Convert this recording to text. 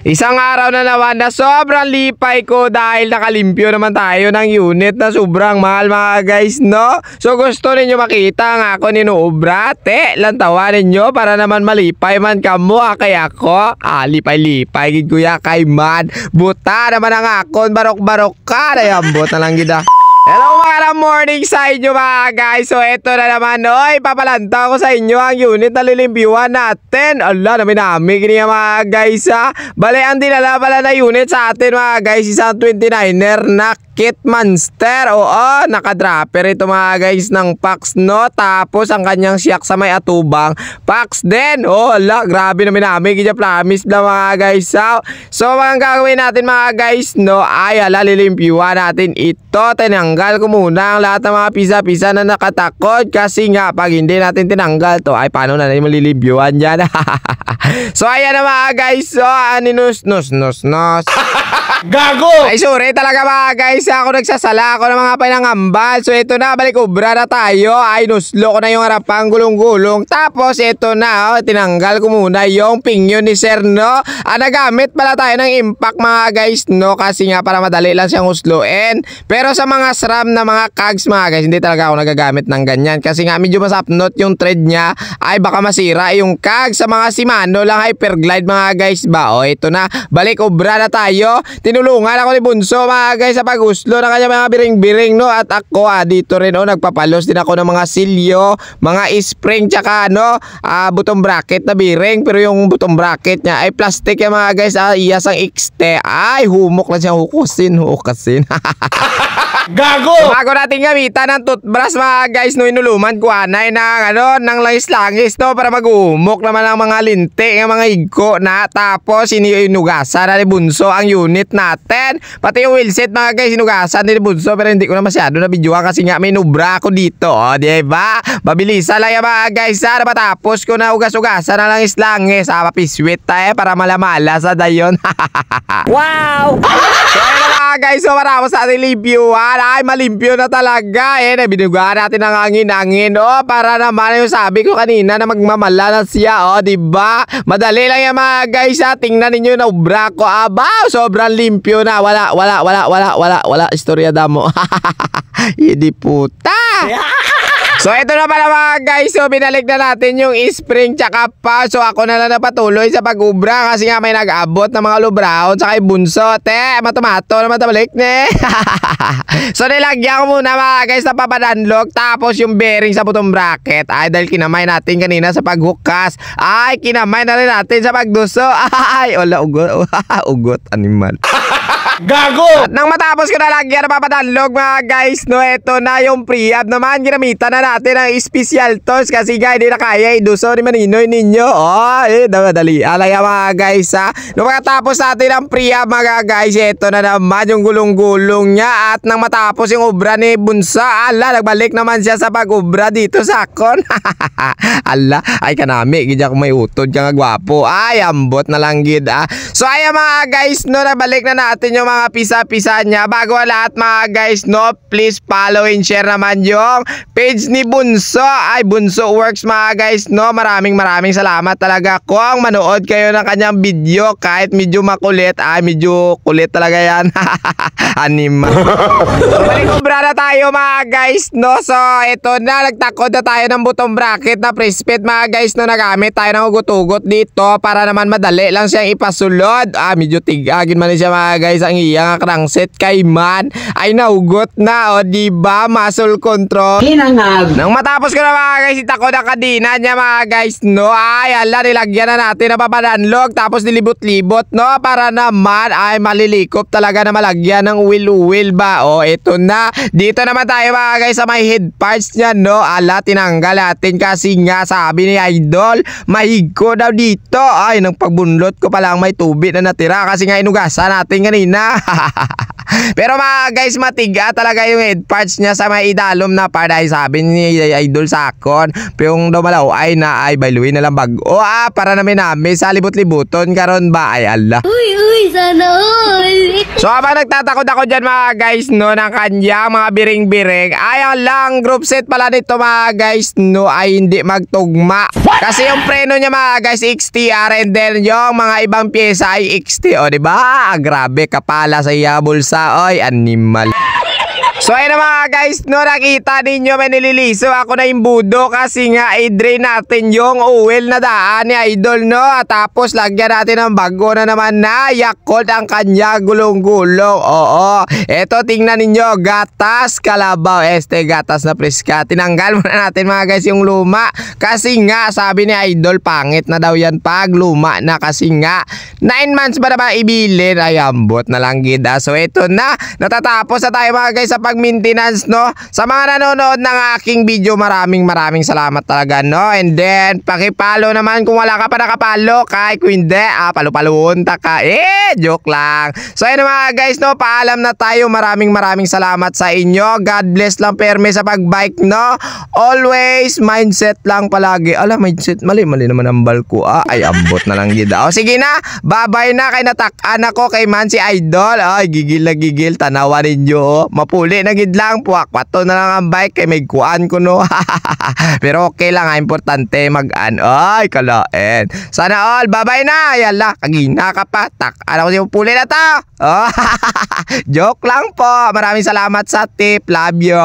Isang araw na naman na sobrang lipay ko dahil nakalimpyo naman tayo ng unit na sobrang mahal mga guys, no? So gusto ninyo makita ang ako ni Nubra? Lantawa ninyo para naman malipay man kamo kay ako. Lipay-lipay gid kuya kay man. Buta naman ang akon, barok-barok ka. Dayambot na lang gid. Hello mga morning sa inyo mga guys. So eto na naman, oy, papalanta ko sa inyo ang unit na lilimpyuhan natin. Ala, namin kiniya mga guys ha. Bale, ang dinala pala na unit sa atin mga guys, isang 29er na Kit Monster. Oo, nakadropper ito mga guys ng Pax, no? Tapos ang kanyang siyak sa may atubang Pax din. Oh, ala, grabe namin kiniya, promise na mga guys ha. So mga gagawin natin mga guys, no, ay ala, lilimpyuhan natin ito. Tinanggal ko muna ang lahat ng mga pisa-pisa na nakatakot kasi nga pag hindi natin tinanggal to ay paano na natin malilibyuhan dyan. So ayan na mga guys. So aninus nos Gago! Ay sorry talaga mga guys, ako nagsasala ako ng mga pinangambal. So ito na, balik ubra na tayo. Ay nuslo ko na yung harapang gulong-gulong. Tapos ito na, tinanggal ko muna yung pingyo ni sir, no? Nagamit pala tayo ng impact mga guys, no? Kasi nga para madali lang siyang usluin. Pero sa mga SRAM na mga cogs mga guys, hindi talaga ako nagagamit ng ganyan. Kasi nga medyo masapnot yung thread niya, ay baka masira yung cogs. Sa mga Shimano lang hyperglide mga guys ba. O ito na, balik ubra na tayo. Tinulungan ako ni Bunso mga guys sa pag-uslo ng kanya mga biring-biring, no? At ako dito rin nagpapalos din ako ng mga silyo, mga spring, tsaka butong bracket na biring. Pero yung butong bracket niya ay plastic yan mga guys. Iyas ang XT. Ay humok lang siya, hukusin. Gago! Bago natin gamitan ng toothbrush mga guys, no, inuluman ko anay ng langis-langis, no, para mag-umok naman ang mga linti, ang mga higko na. Tapos inugasan na ni Bunso ang unit natin. Pati yung wheelset mga guys, inugasan ni Bunso. Pero hindi ko na masyado na videoan kasi nga may nubra ako dito. O, diba? Mabilisan lang yan mga guys. Matapos ko na ugas-ugasan na langis-langis. Papiswit tayo para malamala sa dayon. Wow! So ayun mga guys, so maramos sa ating limpyuhan. Ay malimpyo na talaga. Binugaan natin ang angin-angin, para naman yung sabi ko kanina na magmamala na siya, diba? Madali lang yan mga guys, tingnan ninyo na ubra ko. Abaw, sobrang limpyo na. Wala istorya damo. Hindi puta. So ito na pala mga guys, so binalik na natin yung spring tsaka pa. So ako na lang napatuloy sa pag-ubra kasi nga may nag-abot ng mga lubraon sa kay Bunso. Matumato naman tabalik ne. So nilagyan ko muna mga guys na papadanlog. Tapos yung bearing sa butong bracket ay dahil kinamay natin kanina sa paghukas, ay kinamay na rin natin sa pagduso. Ay wala, ugot animal. Gago! At nang matapos ko na lagyan na papadanlog mga guys, no, ito na yung pre-up naman. Ginamitan na natin ang special tools kasi nga hindi na kaya iduso ni Maninoy ninyo. Dali alay mga guys ha. Nung makatapos natin ang pre-up mga guys, ito na naman yung gulong-gulong niya. At nang matapos yung ubra ni Bunsa, nagbalik naman siya sa pag-ubra dito sa akon. Ay kanami, gidya ko may utod ka nga gwapo. Ay ambot na lang gid. So ayan mga guys, no, nabalik na natin yung mga pisa-pisa niya. Bago lahat mga guys, no, please follow and share naman yung page ni Bunso. Ay Bunso Works mga guys, no. Maraming salamat talaga kung manood kayo ng kanyang video. Kahit medyo makulit, medyo kulit talaga yan. Anima. So balik-ubra na tayo mga guys, no. So ito na, nagtakod na tayo ng butong bracket na pre-spit mga guys, no. Nagamit tayo ng ugot-ugot dito para naman madali lang siyang ipasulod. Medyo tigagin man siya mga guys. Ang iyang crankset kay man ay naugot na, diba? Muscle control. Hinangag. Nang matapos ko na mga guys, itako na kadina niya mga guys, no. Ay nilagyan na natin na papadanlog. Tapos nilibot-libot, no, para naman ay malilikop talaga na malagyan ng wheel ba. Ito na. Dito naman tayo mga guys sa may head parts niya, no. Tinanggal natin kasi nga sabi ni Idol, mahigko daw dito. Ay nang pagbunlot ko pa lang may tubig na natira kasi nga inugasan natin kanina. Pero mga guys, matiga talaga yung head parts niya sa may idalom na part. Ay sabi ni Idol sa akon, pero yung dumalaw ay na ay bayluin na lang bago. Para namin sa libot-libuton karon ba. Ay ala. Uy. Uy, sana all. So habang nagtatakot ako dyan mga guys no ng kanya mga biring-biring, ayan lang group set pala nito mga guys no ay hindi magtugma. Kasi yung preno niya mga guys XTR and then yung mga ibang pyesa ay XT. O diba? Grabe kapala sa iya bulsa. Oy, animal. So ayun na mga guys, no, nakita ninyo may nililiso ako na imbudo kasi nga i-drain natin yung oil na daan ni Idol, no. At tapos lagyan natin ng bago na naman na Yakult ang kanya gulong-gulong. Oo, eto tingnan ninyo, gatas kalabaw, gatas na preska. Tinanggal muna natin mga guys yung luma kasi nga sabi ni Idol pangit na daw yan pag luma na kasi nga 9 months ba na ba ibilin, ay ambot na lang gida. So eto na, natatapos na tayo mga guys sa pag-maintenance, no. Sa mga nanonood ng aking video, maraming salamat talaga, no. And then paki-follow naman kung wala ka pa nakapalo, kay kung hindi, palo-palunta ka. Joke lang. So ayun mga guys, no, paalam na tayo. Maraming salamat sa inyo. God bless lang perme sa pagbike, no. Always mindset lang palagi. Ala, mindset mali naman ang balko. Ay ambot na lang gida. O sige na, bye-bye na kay natak-an ako kay man si Idol. Ay gigil na gigil, tanawa ninyo. Mapuli na gid lang, puwak-pato na lang ang bike kay may kuan ko, no. Pero okay lang, importante mag-an. Ay kalaen. Sana all, bye-bye na. Yala, kagina ka pa. Tak-an ako si puli na to. Joke lang po. Maraming salamat sa tip. Love you.